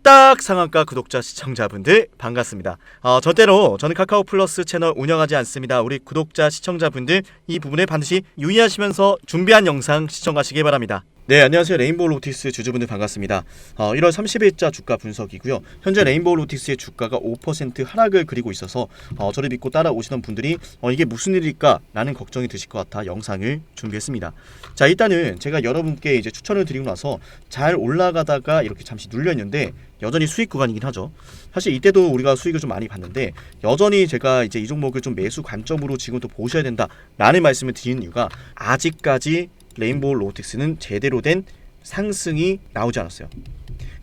뚝딱 상한가 구독자 시청자분들 반갑습니다. 절대로 저는 카카오 플러스 채널 운영하지 않습니다. 우리 구독자 시청자분들 이 부분에 반드시 유의하시면서 준비한 영상 시청하시기 바랍니다. 네, 안녕하세요. 레인보우 로보틱스 주주분들 반갑습니다. 1월 30일자 주가 분석이고요. 현재 레인보우 로보틱스의 주가가 5% 하락을 그리고 있어서 저를 믿고 따라오시던 분들이 이게 무슨 일일까 라는 걱정이 드실 것 같아 영상을 준비했습니다. 자, 일단은 제가 여러분께 이제 추천을 드리고 나서 잘 올라가다가 이렇게 잠시 눌렸는데 여전히 수익 구간이긴 하죠. 사실 이때도 우리가 수익을 좀 많이 봤는데 여전히 제가 이제 이 종목을 좀 매수 관점으로 지금도 보셔야 된다 라는 말씀을 드리는 이유가 아직까지 레인보우 로보틱스는 제대로 된 상승이 나오지 않았어요.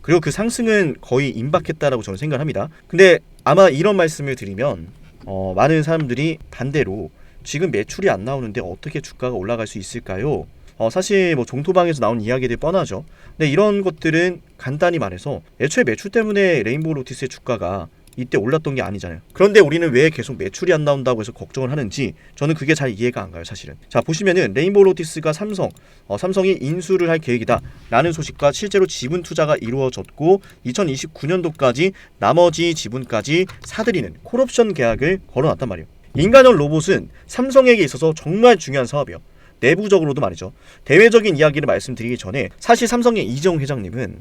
그리고 그 상승은 거의 임박했다라고 저는 생각합니다. 근데 아마 이런 말씀을 드리면 많은 사람들이 반대로 지금 매출이 안 나오는데 어떻게 주가가 올라갈 수 있을까요? 사실 뭐 종토방에서 나온 이야기들 뻔하죠. 근데 이런 것들은 간단히 말해서 애초에 매출 때문에 레인보우 로보틱스의 주가가 이때 올랐던 게 아니잖아요. 그런데 우리는 왜 계속 매출이 안 나온다고 해서 걱정을 하는지 저는 그게 잘 이해가 안 가요, 사실은. 자, 보시면은 레인보우 로보틱스가 삼성이 인수를 할 계획이다 라는 소식과 실제로 지분 투자가 이루어졌고 2029년도까지 나머지 지분까지 사들이는 콜옵션 계약을 걸어놨단 말이에요. 인간형 로봇은 삼성에게 있어서 정말 중요한 사업이에요. 내부적으로도 말이죠. 대외적인 이야기를 말씀드리기 전에 사실 삼성의 이재용 회장님은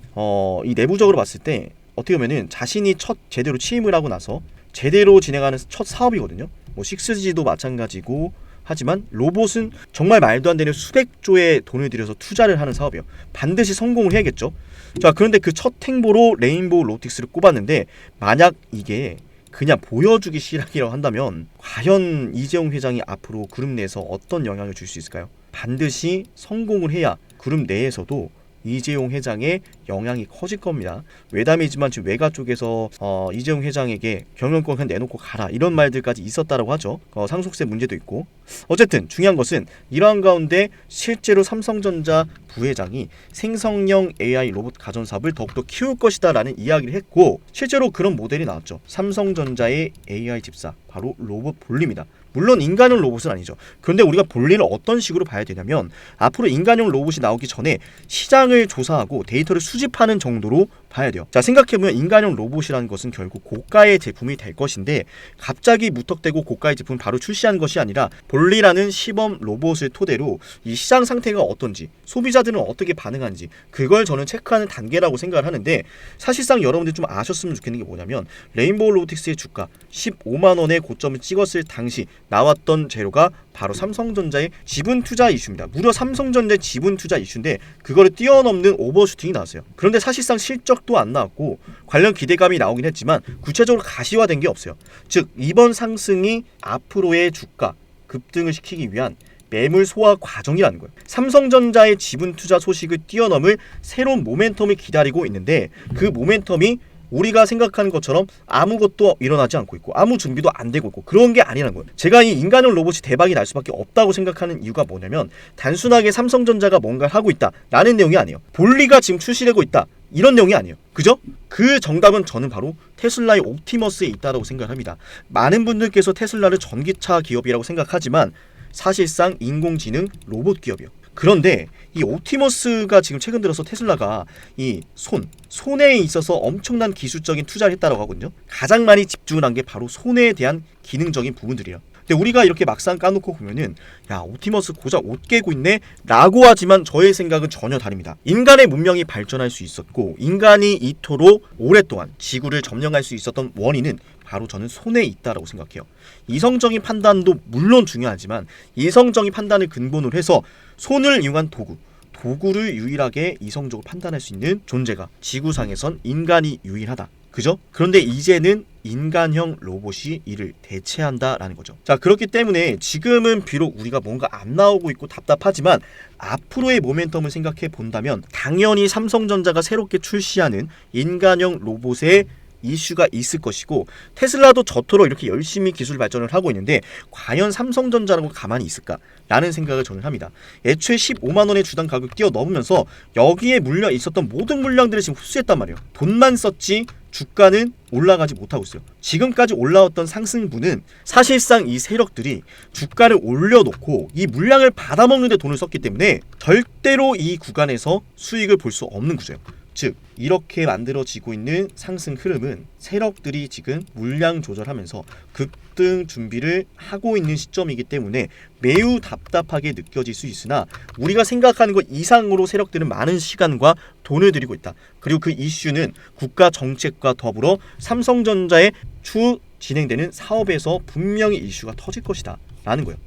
이 내부적으로 봤을 때 어떻게 보면은 자신이 첫 제대로 취임을 하고 나서 제대로 진행하는 첫 사업이거든요. 뭐 6G도 마찬가지고 하지만 로봇은 정말 말도 안 되는 수백조의 돈을 들여서 투자를 하는 사업이에요. 반드시 성공을 해야겠죠. 자, 그런데 그 첫 행보로 레인보우 로보틱스를 꼽았는데 만약 이게 그냥 보여주기 실학이라고 한다면 과연 이재용 회장이 앞으로 그룹 내에서 어떤 영향을 줄 수 있을까요? 반드시 성공을 해야 그룹 내에서도 이재용 회장의 영향이 커질 겁니다. 외담이지만 지금 외가 쪽에서 이재용 회장에게 경영권 그냥 내놓고 가라 이런 말들까지 있었다라고 하죠. 상속세 문제도 있고. 어쨌든 중요한 것은 이러한 가운데 실제로 삼성전자 부회장이 생성형 AI 로봇 가전 사업을 더욱더 키울 것이다 라는 이야기를 했고 실제로 그런 모델이 나왔죠. 삼성전자의 AI 집사 바로 로봇 볼리입니다. 물론 인간형 로봇은 아니죠. 그런데 우리가 볼리를 어떤 식으로 봐야 되냐면 앞으로 인간형 로봇이 나오기 전에 시장을 조사하고 데이터를 수집하는 정도로 봐야 돼요. 자, 생각해보면 인간형 로봇이라는 것은 결국 고가의 제품이 될 것인데 갑자기 무턱대고 고가의 제품을 바로 출시한 것이 아니라 볼리라는 시범 로봇을 토대로 이 시장 상태가 어떤지 소비자들은 어떻게 반응하는지 그걸 저는 체크하는 단계라고 생각을 하는데 사실상 여러분들 좀 아셨으면 좋겠는 게 뭐냐면 레인보우 로보틱스의 주가 15만원의 고점을 찍었을 당시 나왔던 재료가 바로 삼성전자의 지분 투자 이슈입니다. 무려 삼성전자의 지분 투자 이슈인데 그거를 뛰어넘는 오버슈팅이 나왔어요. 그런데 사실상 실적도 안 나왔고 관련 기대감이 나오긴 했지만 구체적으로 가시화된 게 없어요. 즉 이번 상승이 앞으로의 주가 급등을 시키기 위한 매물 소화 과정이라는 거예요. 삼성전자의 지분 투자 소식을 뛰어넘을 새로운 모멘텀을 기다리고 있는데 그 모멘텀이 우리가 생각하는 것처럼 아무것도 일어나지 않고 있고 아무 준비도 안 되고 있고 그런 게 아니라는 거예요. 제가 이 인간형 로봇이 대박이 날 수밖에 없다고 생각하는 이유가 뭐냐면 단순하게 삼성전자가 뭔가를 하고 있다 라는 내용이 아니에요. 볼리가 지금 출시되고 있다 이런 내용이 아니에요. 그죠? 그 정답은 저는 바로 테슬라의 옵티머스에 있다고 생각합니다. 많은 분들께서 테슬라를 전기차 기업이라고 생각하지만 사실상 인공지능 로봇 기업이에요. 그런데 이 옵티머스가 지금 최근 들어서 테슬라가 이 손에 있어서 엄청난 기술적인 투자를 했다고 하거든요. 가장 많이 집중을 한 게 바로 손에 대한 기능적인 부분들이에요. 근데 우리가 이렇게 막상 까놓고 보면은 야 옵티머스 고작 옷 깨고 있네 라고 하지만 저의 생각은 전혀 다릅니다. 인간의 문명이 발전할 수 있었고 인간이 이토록 오랫동안 지구를 점령할 수 있었던 원인은 바로 저는 손에 있다라고 생각해요. 이성적인 판단도 물론 중요하지만 이성적인 판단을 근본으로 해서 손을 이용한 도구를 유일하게 이성적으로 판단할 수 있는 존재가 지구상에선 인간이 유일하다. 그죠? 그런데 이제는 인간형 로봇이 이를 대체한다라는 거죠. 자, 그렇기 때문에 지금은 비록 우리가 뭔가 안 나오고 있고 답답하지만 앞으로의 모멘텀을 생각해 본다면 당연히 삼성전자가 새롭게 출시하는 인간형 로봇의 이슈가 있을 것이고 테슬라도 저토록 이렇게 열심히 기술 발전을 하고 있는데 과연 삼성전자라고 가만히 있을까? 라는 생각을 저는 합니다. 애초에 15만원의 주당 가격 뛰어넘으면서 여기에 물려 있었던 모든 물량들을 지금 흡수했단 말이에요. 돈만 썼지 주가는 올라가지 못하고 있어요. 지금까지 올라왔던 상승분은 사실상 이 세력들이 주가를 올려놓고 이 물량을 받아먹는 데 돈을 썼기 때문에 절대로 이 구간에서 수익을 볼 수 없는 구조예요. 즉 이렇게 만들어지고 있는 상승 흐름은 세력들이 지금 물량 조절하면서 급등 준비를 하고 있는 시점이기 때문에 매우 답답하게 느껴질 수 있으나 우리가 생각하는 것 이상으로 세력들은 많은 시간과 돈을 들이고 있다. 그리고 그 이슈는 국가 정책과 더불어 삼성전자의 추후 진행되는 사업에서 분명히 이슈가 터질 것이다 라는 거예요.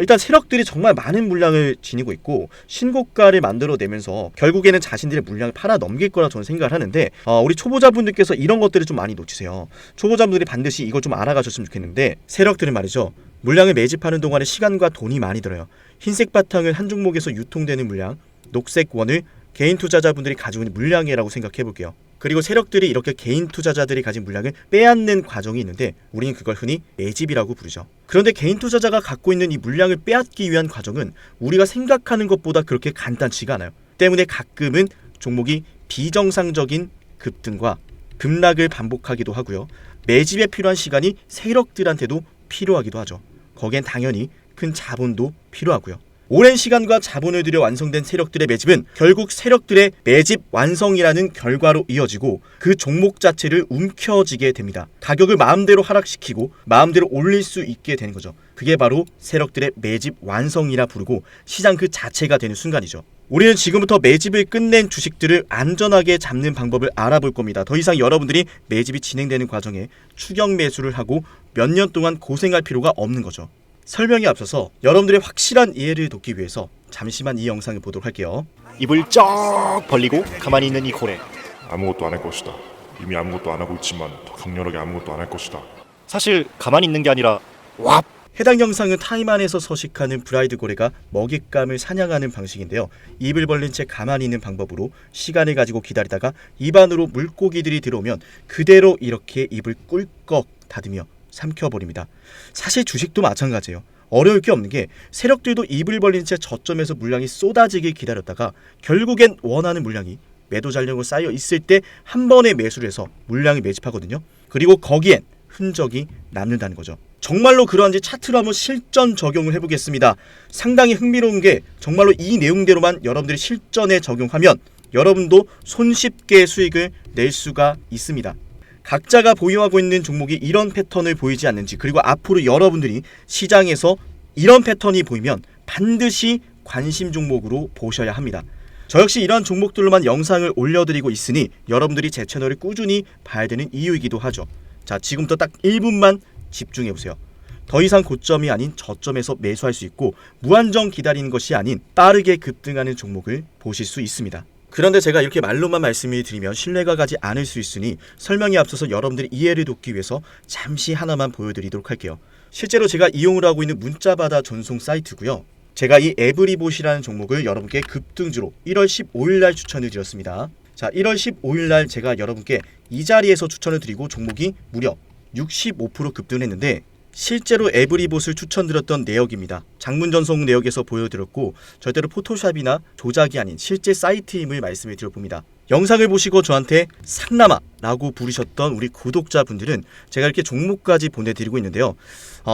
일단 세력들이 정말 많은 물량을 지니고 있고 신고가를 만들어내면서 결국에는 자신들의 물량을 팔아 넘길 거라 저는 생각을 하는데 우리 초보자분들께서 이런 것들을 좀 많이 놓치세요. 초보자분들이 반드시 이걸 좀 알아가셨으면 좋겠는데 세력들은 말이죠. 물량을 매집하는 동안에 시간과 돈이 많이 들어요. 흰색 바탕을 한 종목에서 유통되는 물량, 녹색 원을 개인 투자자분들이 가지고 있는 물량이라고 생각해 볼게요. 그리고 세력들이 이렇게 개인 투자자들이 가진 물량을 빼앗는 과정이 있는데 우리는 그걸 흔히 매집이라고 부르죠. 그런데 개인 투자자가 갖고 있는 이 물량을 빼앗기 위한 과정은 우리가 생각하는 것보다 그렇게 간단치가 않아요. 때문에 가끔은 종목이 비정상적인 급등과 급락을 반복하기도 하고요. 매집에 필요한 시간이 세력들한테도 필요하기도 하죠. 거기엔 당연히 큰 자본도 필요하고요. 오랜 시간과 자본을 들여 완성된 세력들의 매집은 결국 세력들의 매집 완성이라는 결과로 이어지고 그 종목 자체를 움켜쥐게 됩니다. 가격을 마음대로 하락시키고 마음대로 올릴 수 있게 되는 거죠. 그게 바로 세력들의 매집 완성이라 부르고 시장 그 자체가 되는 순간이죠. 우리는 지금부터 매집을 끝낸 주식들을 안전하게 잡는 방법을 알아볼 겁니다. 더 이상 여러분들이 매집이 진행되는 과정에 추격 매수를 하고 몇 년 동안 고생할 필요가 없는 거죠. 설명에 앞서서 여러분들의 확실한 이해를 돕기 위해서 잠시만 이 영상을 보도록 할게요. 입을 쩍 벌리고 가만히 있는 이 고래. 아무것도 안 할 것이다. 이미 아무것도 안 하고 있지만 더 강렬하게 아무것도 안 할 것이다. 사실 가만히 있는 게 아니라 왑! 해당 영상은 타임 안에서 서식하는 브라이드 고래가 먹잇감을 사냥하는 방식인데요. 입을 벌린 채 가만히 있는 방법으로 시간을 가지고 기다리다가 입 안으로 물고기들이 들어오면 그대로 이렇게 입을 꿀꺽 닫으며 삼켜버립니다. 사실 주식도 마찬가지예요. 어려울 게 없는 게 세력들도 입을 벌린 채 저점에서 물량이 쏟아지길 기다렸다가 결국엔 원하는 물량이 매도 잔량으로 쌓여 있을 때 한 번에 매수를 해서 물량을 매집하거든요. 그리고 거기엔 흔적이 남는다는 거죠. 정말로 그러한지 차트로 한번 실전 적용을 해보겠습니다. 상당히 흥미로운 게 정말로 이 내용대로만 여러분들이 실전에 적용하면 여러분도 손쉽게 수익을 낼 수가 있습니다. 각자가 보유하고 있는 종목이 이런 패턴을 보이지 않는지, 그리고 앞으로 여러분들이 시장에서 이런 패턴이 보이면 반드시 관심 종목으로 보셔야 합니다. 저 역시 이러한 종목들로만 영상을 올려드리고 있으니 여러분들이 제 채널을 꾸준히 봐야 되는 이유이기도 하죠. 자, 지금부터 딱 1분만 집중해보세요. 더 이상 고점이 아닌 저점에서 매수할 수 있고 무한정 기다리는 것이 아닌 빠르게 급등하는 종목을 보실 수 있습니다. 그런데 제가 이렇게 말로만 말씀을 드리면 신뢰가 가지 않을 수 있으니 설명에 앞서서 여러분들이 이해를 돕기 위해서 잠시 하나만 보여드리도록 할게요. 실제로 제가 이용을 하고 있는 문자받아 전송 사이트고요. 제가 이 에브리봇이라는 종목을 여러분께 급등주로 1월 15일 날 추천을 드렸습니다. 자, 1월 15일 날 제가 여러분께 이 자리에서 추천을 드리고 종목이 무려 65% 급등을 했는데 실제로 에브리봇을 추천드렸던 내역입니다. 장문 전송 내역에서 보여드렸고 절대로 포토샵이나 조작이 아닌 실제 사이트임을 말씀을 드려봅니다. 영상을 보시고 저한테 상남아라고 부르셨던 우리 구독자분들은 제가 이렇게 종목까지 보내드리고 있는데요.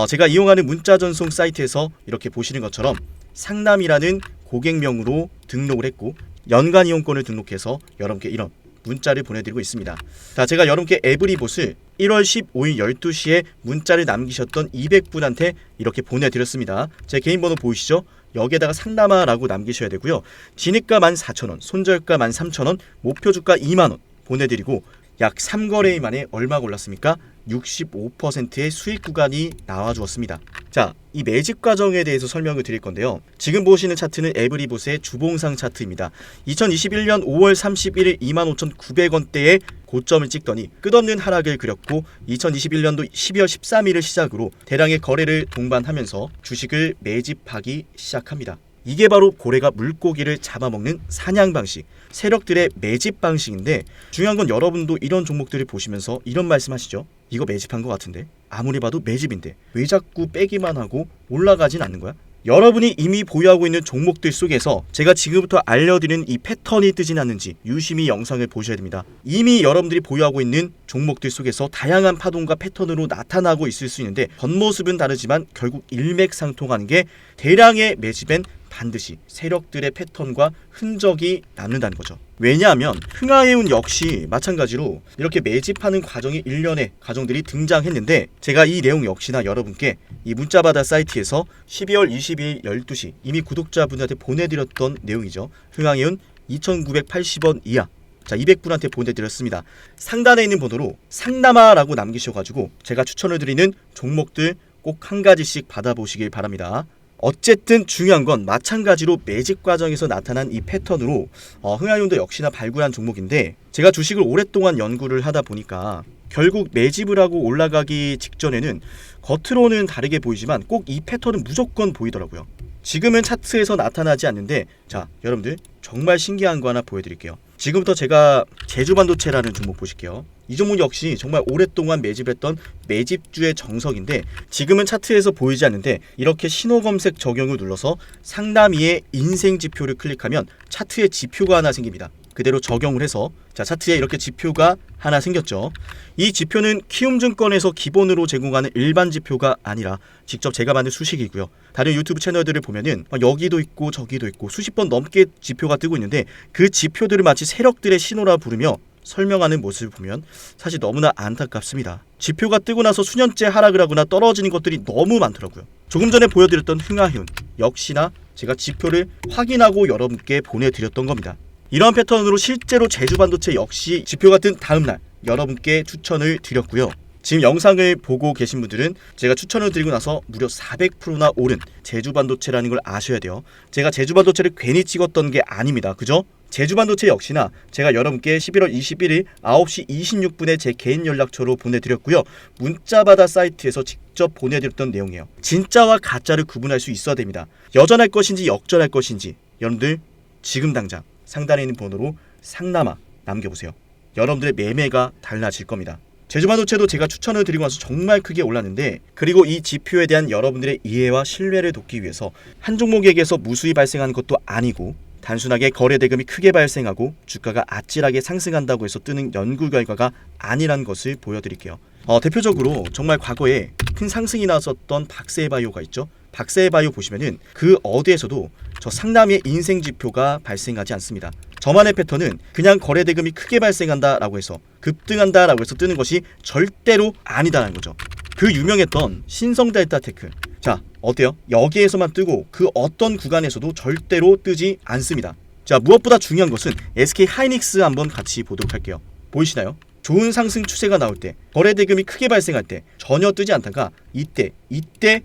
제가 이용하는 문자 전송 사이트에서 이렇게 보시는 것처럼 상남이라는 고객명으로 등록을 했고 연간 이용권을 등록해서 여러분께 이런 문자를 보내드리고 있습니다. 자, 제가 여러분께 에브리봇을 1월 15일 12시에 문자를 남기셨던 200분한테 이렇게 보내드렸습니다. 제 개인 번호 보이시죠? 여기에다가 상남아라고 남기셔야 되고요. 진입가 14,000원, 손절가 13,000원, 목표주가 2만원 보내드리고 약 3거래일 만에 얼마 골랐습니까? 65%의 수익 구간이 나와주었습니다. 자, 이 매집 과정에 대해서 설명을 드릴 건데요. 지금 보시는 차트는 에브리봇의 주봉상 차트입니다. 2021년 5월 31일 25,900원대에 고점을 찍더니 끝없는 하락을 그렸고 2021년도 12월 13일을 시작으로 대량의 거래를 동반하면서 주식을 매집하기 시작합니다. 이게 바로 고래가 물고기를 잡아먹는 사냥 방식, 세력들의 매집 방식인데 중요한 건 여러분도 이런 종목들을 보시면서 이런 말씀하시죠. 이거 매집한 것 같은데? 아무리 봐도 매집인데 왜 자꾸 빼기만 하고 올라가진 않는 거야? 여러분이 이미 보유하고 있는 종목들 속에서 제가 지금부터 알려드리는 이 패턴이 뜨진 않는지 유심히 영상을 보셔야 됩니다. 이미 여러분들이 보유하고 있는 종목들 속에서 다양한 파동과 패턴으로 나타나고 있을 수 있는데 겉모습은 다르지만 결국 일맥상통하는 게 대량의 매집엔 반드시 세력들의 패턴과 흔적이 남는다는 거죠. 왜냐하면 흥하해운 역시 마찬가지로 이렇게 매집하는 과정이 일련의 과정들이 등장했는데 제가 이 내용 역시나 여러분께 이 문자바다 사이트에서 12월 22일 12시 이미 구독자분들한테 보내드렸던 내용이죠. 흥하해운 2,980원 이하, 자 200분한테 보내드렸습니다. 상단에 있는 번호로 상남아라고 남기셔가지고 제가 추천을 드리는 종목들 꼭 한 가지씩 받아보시길 바랍니다. 어쨌든 중요한 건 마찬가지로 매집 과정에서 나타난 이 패턴으로 흥하해운도 역시나 발굴한 종목인데 제가 주식을 오랫동안 연구를 하다 보니까 결국 매집을 하고 올라가기 직전에는 겉으로는 다르게 보이지만 꼭 이 패턴은 무조건 보이더라고요. 지금은 차트에서 나타나지 않는데 자 여러분들 정말 신기한 거 하나 보여드릴게요. 지금부터 제가 제주반도체라는 종목 보실게요. 이 종목 역시 정말 오랫동안 매집했던 매집주의 정석인데 지금은 차트에서 보이지 않는데 이렇게 신호검색 적용을 눌러서 상담위의 인생지표를 클릭하면 차트에 지표가 하나 생깁니다. 그대로 적용을 해서 자 차트에 이렇게 지표가 하나 생겼죠. 이 지표는 키움증권에서 기본으로 제공하는 일반 지표가 아니라 직접 제가 만든 수식이고요. 다른 유튜브 채널들을 보면은 여기도 있고 저기도 있고 수십 번 넘게 지표가 뜨고 있는데 그 지표들을 마치 세력들의 신호라 부르며 설명하는 모습을 보면 사실 너무나 안타깝습니다. 지표가 뜨고 나서 수년째 하락을 하거나 떨어지는 것들이 너무 많더라고요. 조금 전에 보여드렸던 흥하해운 역시나 제가 지표를 확인하고 여러분께 보내드렸던 겁니다. 이러한 패턴으로 실제로 제주반도체 역시 지표가 뜬 다음날 여러분께 추천을 드렸고요. 지금 영상을 보고 계신 분들은 제가 추천을 드리고 나서 무려 400%나 오른 제주반도체라는 걸 아셔야 돼요. 제가 제주반도체를 괜히 찍었던 게 아닙니다. 그죠? 제주반도체 역시나 제가 여러분께 11월 21일 9시 26분에 제 개인 연락처로 보내드렸고요. 문자바다 사이트에서 직접 보내드렸던 내용이에요. 진짜와 가짜를 구분할 수 있어야 됩니다. 여전할 것인지 역전할 것인지 여러분들 지금 당장 상단에 있는 번호로 상남아 남겨보세요. 여러분들의 매매가 달라질 겁니다. 제주반도체도 제가 추천을 드리고 나서 정말 크게 올랐는데 그리고 이 지표에 대한 여러분들의 이해와 신뢰를 돕기 위해서 한 종목에게서 무수히 발생하는 것도 아니고 단순하게 거래 대금이 크게 발생하고 주가가 아찔하게 상승한다고 해서 뜨는 연구 결과가 아니란 것을 보여드릴게요. 대표적으로 정말 과거에 큰 상승이 나왔었던 박세바이오가 있죠. 박세바이오 보시면은 그 어디에서도 저 상남의 인생 지표가 발생하지 않습니다. 저만의 패턴은 그냥 거래 대금이 크게 발생한다라고 해서 급등한다라고 해서 뜨는 것이 절대로 아니다라는 거죠. 그 유명했던 신성델타테크 자 어때요? 여기에서만 뜨고 그 어떤 구간에서도 절대로 뜨지 않습니다. 자 무엇보다 중요한 것은 SK 하이닉스 한번 같이 보도록 할게요. 보이시나요? 좋은 상승 추세가 나올 때 거래 대금이 크게 발생할 때 전혀 뜨지 않다가 이때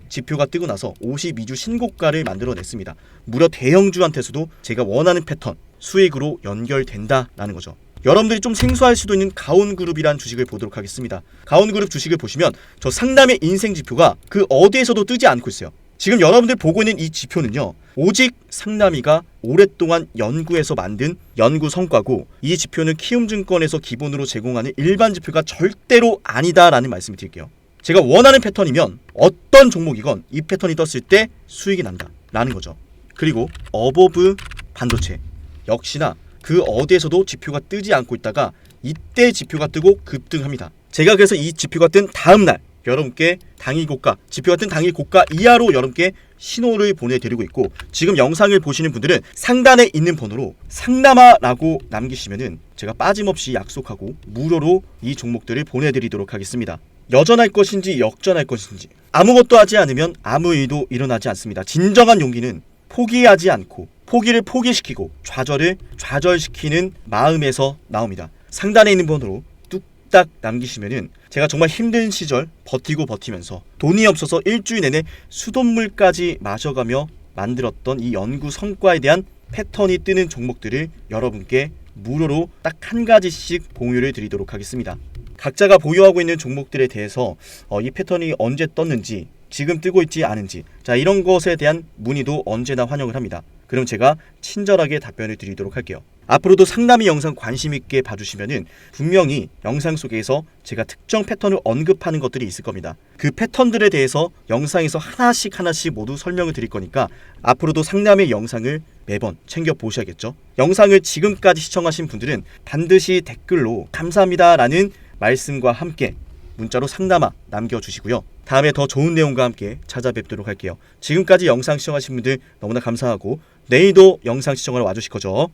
지표가 뜨고 나서 52주 신고가를 만들어냈습니다. 무려 대형주한테서도 제가 원하는 패턴 수익으로 연결된다라는 거죠. 여러분들이 좀 생소할 수도 있는 가온그룹이란 주식을 보도록 하겠습니다. 가온그룹 주식을 보시면 저 상담의 인생 지표가 그 어디에서도 뜨지 않고 있어요. 지금 여러분들 보고 있는 이 지표는요. 오직 상남이가 오랫동안 연구해서 만든 연구 성과고 이 지표는 키움증권에서 기본으로 제공하는 일반 지표가 절대로 아니다라는 말씀을 드릴게요. 제가 원하는 패턴이면 어떤 종목이건 이 패턴이 떴을 때 수익이 난다라는 거죠. 그리고 어보브 반도체 역시나 그 어디에서도 지표가 뜨지 않고 있다가 이때 지표가 뜨고 급등합니다. 제가 그래서 이 지표가 뜬 다음날 여러분께 당일 고가, 지표가 뜬 당일 고가 이하로 여러분께 신호를 보내드리고 있고 지금 영상을 보시는 분들은 상단에 있는 번호로 상남아라고 남기시면은 제가 빠짐없이 약속하고 무료로 이 종목들을 보내드리도록 하겠습니다. 여전할 것인지 역전할 것인지 아무것도 하지 않으면 아무 일도 일어나지 않습니다. 진정한 용기는 포기하지 않고 포기를 포기시키고 좌절을 좌절시키는 마음에서 나옵니다. 상단에 있는 번호로 뚝딱 남기시면은 제가 정말 힘든 시절 버티면서 돈이 없어서 일주일 내내 수돗물까지 마셔가며 만들었던 이 연구 성과에 대한 패턴이 뜨는 종목들을 여러분께 무료로 딱 한 가지씩 공유를 드리도록 하겠습니다. 각자가 보유하고 있는 종목들에 대해서 이 패턴이 언제 떴는지 지금 뜨고 있지 않은지 자 이런 것에 대한 문의도 언제나 환영을 합니다. 그럼 제가 친절하게 답변을 드리도록 할게요. 앞으로도 상담이 영상 관심 있게 봐주시면은 분명히 영상 속에서 제가 특정 패턴을 언급하는 것들이 있을 겁니다. 그 패턴들에 대해서 영상에서 하나씩 모두 설명을 드릴 거니까 앞으로도 상담의 영상을 매번 챙겨 보셔야겠죠. 영상을 지금까지 시청하신 분들은 반드시 댓글로 감사합니다라는 말씀과 함께 문자로 상담아 남겨주시고요. 다음에 더 좋은 내용과 함께 찾아뵙도록 할게요. 지금까지 영상 시청하신 분들 너무나 감사하고 내일도 영상 시청하러 와주실 거죠?